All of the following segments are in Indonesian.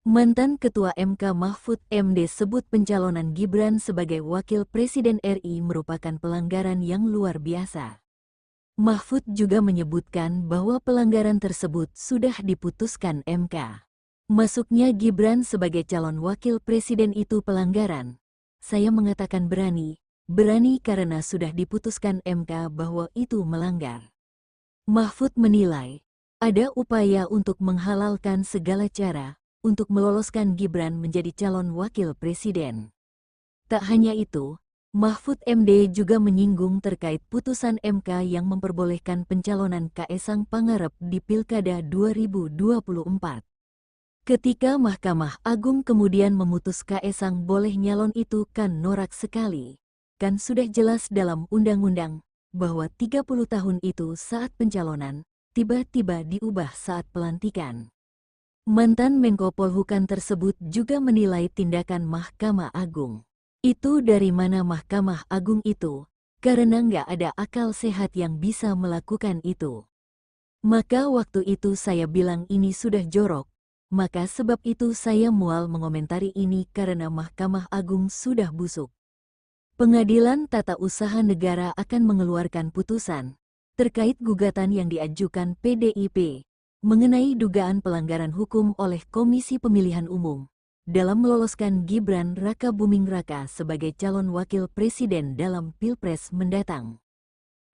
Mantan Ketua MK Mahfud MD sebut pencalonan Gibran sebagai Wakil Presiden RI merupakan pelanggaran yang luar biasa. Mahfud juga menyebutkan bahwa pelanggaran tersebut sudah diputuskan MK. Masuknya Gibran sebagai calon Wakil Presiden itu pelanggaran. Saya mengatakan berani karena sudah diputuskan MK bahwa itu melanggar. Mahfud menilai, ada upaya untuk menghalalkan segala cara untuk meloloskan Gibran menjadi calon wakil presiden. Tak hanya itu, Mahfud MD juga menyinggung terkait putusan MK yang memperbolehkan pencalonan Kaesang Pangarep di Pilkada 2024. Ketika Mahkamah Agung kemudian memutus Kaesang boleh nyalon itu kan norak sekali. Kan sudah jelas dalam undang-undang bahwa 30 tahun itu saat pencalonan, tiba-tiba diubah saat pelantikan. Mantan Menko Polhukam tersebut juga menilai tindakan Mahkamah Agung. Itu dari mana Mahkamah Agung itu? Karena nggak ada akal sehat yang bisa melakukan itu. Maka waktu itu saya bilang ini sudah jorok, maka sebab itu saya mual mengomentari ini karena Mahkamah Agung sudah busuk. Pengadilan Tata Usaha Negara akan mengeluarkan putusan terkait gugatan yang diajukan PDIP mengenai dugaan pelanggaran hukum oleh Komisi Pemilihan Umum dalam meloloskan Gibran Rakabuming Raka sebagai calon wakil presiden dalam Pilpres mendatang.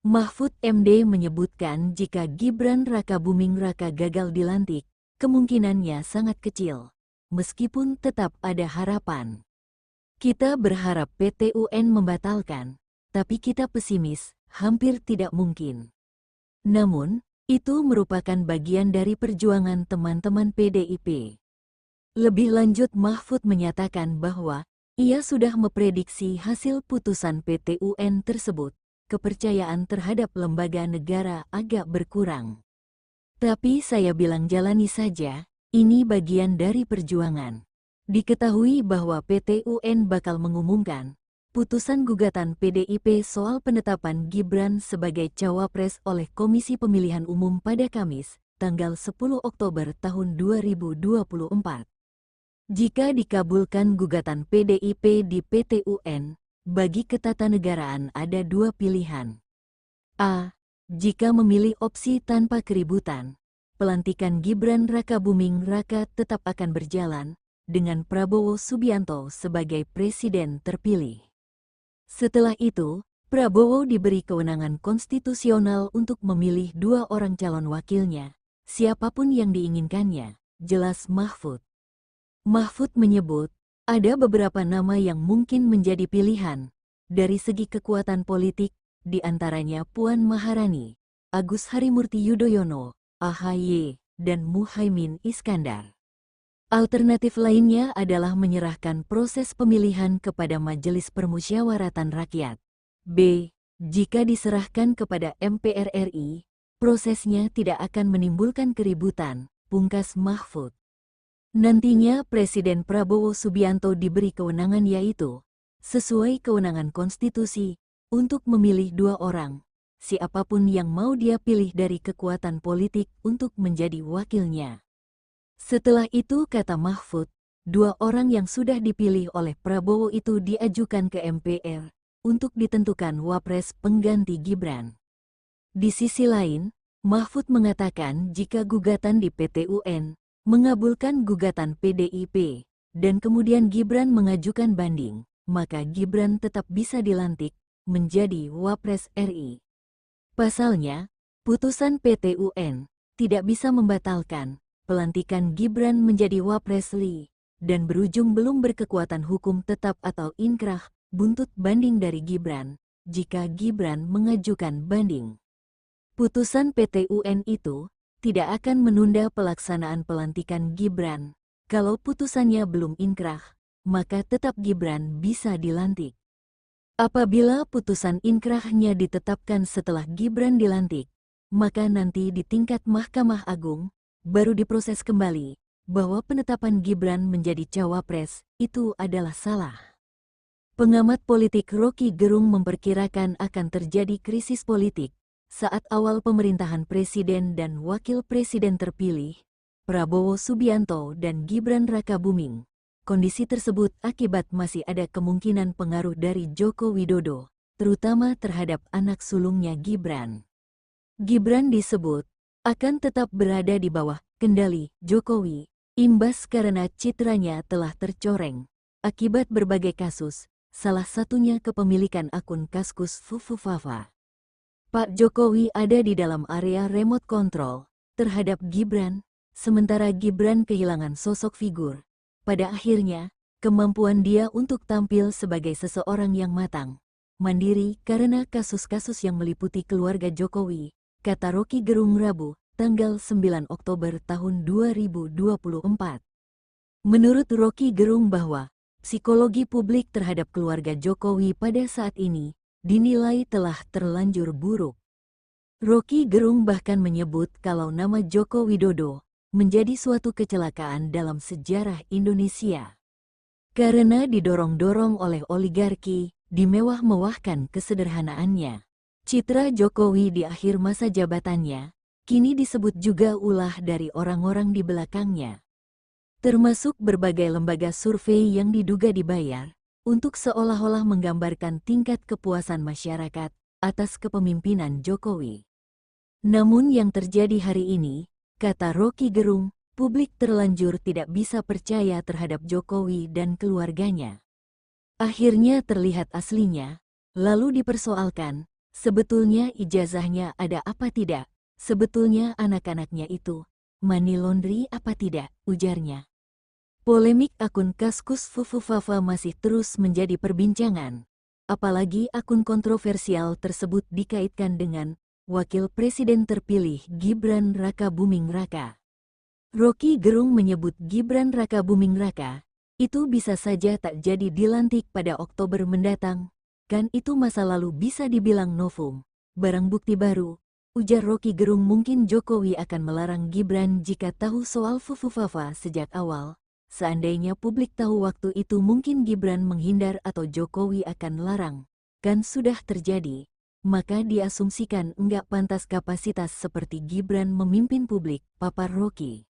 Mahfud MD menyebutkan jika Gibran Rakabuming Raka gagal dilantik, kemungkinannya sangat kecil, meskipun tetap ada harapan. Kita berharap PT UN membatalkan, tapi kita pesimis, hampir tidak mungkin. Namun, itu merupakan bagian dari perjuangan teman-teman PDIP. Lebih lanjut Mahfud menyatakan bahwa ia sudah memprediksi hasil putusan PT UN tersebut, kepercayaan terhadap lembaga negara agak berkurang. Tapi saya bilang jalani saja, ini bagian dari perjuangan. Diketahui bahwa PT UN bakal mengumumkan putusan gugatan PDIP soal penetapan Gibran sebagai cawapres oleh Komisi Pemilihan Umum pada Kamis, tanggal 10 Oktober tahun 2024. Jika dikabulkan gugatan PDIP di PT UN, bagi ketatanegaraan ada dua pilihan. A. Jika memilih opsi tanpa keributan, pelantikan Gibran Rakabuming Raka tetap akan berjalan, dengan Prabowo Subianto sebagai presiden terpilih. Setelah itu, Prabowo diberi kewenangan konstitusional untuk memilih dua orang calon wakilnya, siapapun yang diinginkannya, jelas Mahfud. Mahfud menyebut, ada beberapa nama yang mungkin menjadi pilihan, dari segi kekuatan politik, di antaranya Puan Maharani, Agus Harimurti Yudhoyono, AHY, dan Muhaimin Iskandar. Alternatif lainnya adalah menyerahkan proses pemilihan kepada Majelis Permusyawaratan Rakyat. B. Jika diserahkan kepada MPR RI, prosesnya tidak akan menimbulkan keributan, pungkas Mahfud. Nantinya Presiden Prabowo Subianto diberi kewenangan yaitu, sesuai kewenangan konstitusi, untuk memilih dua orang, siapapun yang mau dia pilih dari kekuatan politik untuk menjadi wakilnya. Setelah itu kata Mahfud, dua orang yang sudah dipilih oleh Prabowo itu diajukan ke MPR untuk ditentukan wapres pengganti Gibran. Di sisi lain, Mahfud mengatakan jika gugatan di PT UN mengabulkan gugatan PDIP dan kemudian Gibran mengajukan banding, maka Gibran tetap bisa dilantik menjadi wapres RI. Pasalnya, putusan PT UN tidak bisa membatalkan pelantikan Gibran menjadi wapres RI, dan berujung belum berkekuatan hukum tetap atau inkrah, buntut banding dari Gibran, jika Gibran mengajukan banding. Putusan PT UN itu tidak akan menunda pelaksanaan pelantikan Gibran. Kalau putusannya belum inkrah, maka tetap Gibran bisa dilantik. Apabila putusan inkrahnya ditetapkan setelah Gibran dilantik, maka nanti di tingkat Mahkamah Agung, baru diproses kembali, bahwa penetapan Gibran menjadi cawapres itu adalah salah. Pengamat politik Rocky Gerung memperkirakan akan terjadi krisis politik saat awal pemerintahan presiden dan wakil presiden terpilih, Prabowo Subianto dan Gibran Rakabuming. Kondisi tersebut akibat masih ada kemungkinan pengaruh dari Joko Widodo, terutama terhadap anak sulungnya Gibran. Gibran disebut akan tetap berada di bawah kendali Jokowi, imbas karena citranya telah tercoreng akibat berbagai kasus, salah satunya kepemilikan akun Kaskus Fufufafa. Pak Jokowi ada di dalam area remote control terhadap Gibran, sementara Gibran kehilangan sosok figur. Pada akhirnya, kemampuan dia untuk tampil sebagai seseorang yang matang, mandiri karena kasus-kasus yang meliputi keluarga Jokowi, kata Rocky Gerung Rabu, tanggal 9 Oktober tahun 2024. Menurut Rocky Gerung bahwa psikologi publik terhadap keluarga Jokowi pada saat ini dinilai telah terlanjur buruk. Rocky Gerung bahkan menyebut kalau nama Joko Widodo menjadi suatu kecelakaan dalam sejarah Indonesia. Karena didorong-dorong oleh oligarki, dimewah-mewahkan kesederhanaannya. Citra Jokowi di akhir masa jabatannya, kini disebut juga ulah dari orang-orang di belakangnya. Termasuk berbagai lembaga survei yang diduga dibayar untuk seolah-olah menggambarkan tingkat kepuasan masyarakat atas kepemimpinan Jokowi. Namun yang terjadi hari ini, kata Rocky Gerung, publik terlanjur tidak bisa percaya terhadap Jokowi dan keluarganya. Akhirnya terlihat aslinya, lalu dipersoalkan, sebetulnya ijazahnya ada apa tidak, sebetulnya anak-anaknya itu money laundry apa tidak, ujarnya. Polemik akun Kaskus Fufufafa masih terus menjadi perbincangan, apalagi akun kontroversial tersebut dikaitkan dengan Wakil Presiden terpilih Gibran Rakabuming Raka. Rocky Gerung menyebut Gibran Rakabuming Raka itu bisa saja tak jadi dilantik pada Oktober mendatang, kan itu masa lalu bisa dibilang novum, barang bukti baru. Ujar Rocky Gerung mungkin Jokowi akan melarang Gibran jika tahu soal Fufufafa sejak awal. Seandainya publik tahu waktu itu mungkin Gibran menghindar atau Jokowi akan larang, kan sudah terjadi. Maka diasumsikan enggak pantas kapasitas seperti Gibran memimpin publik, papar Rocky.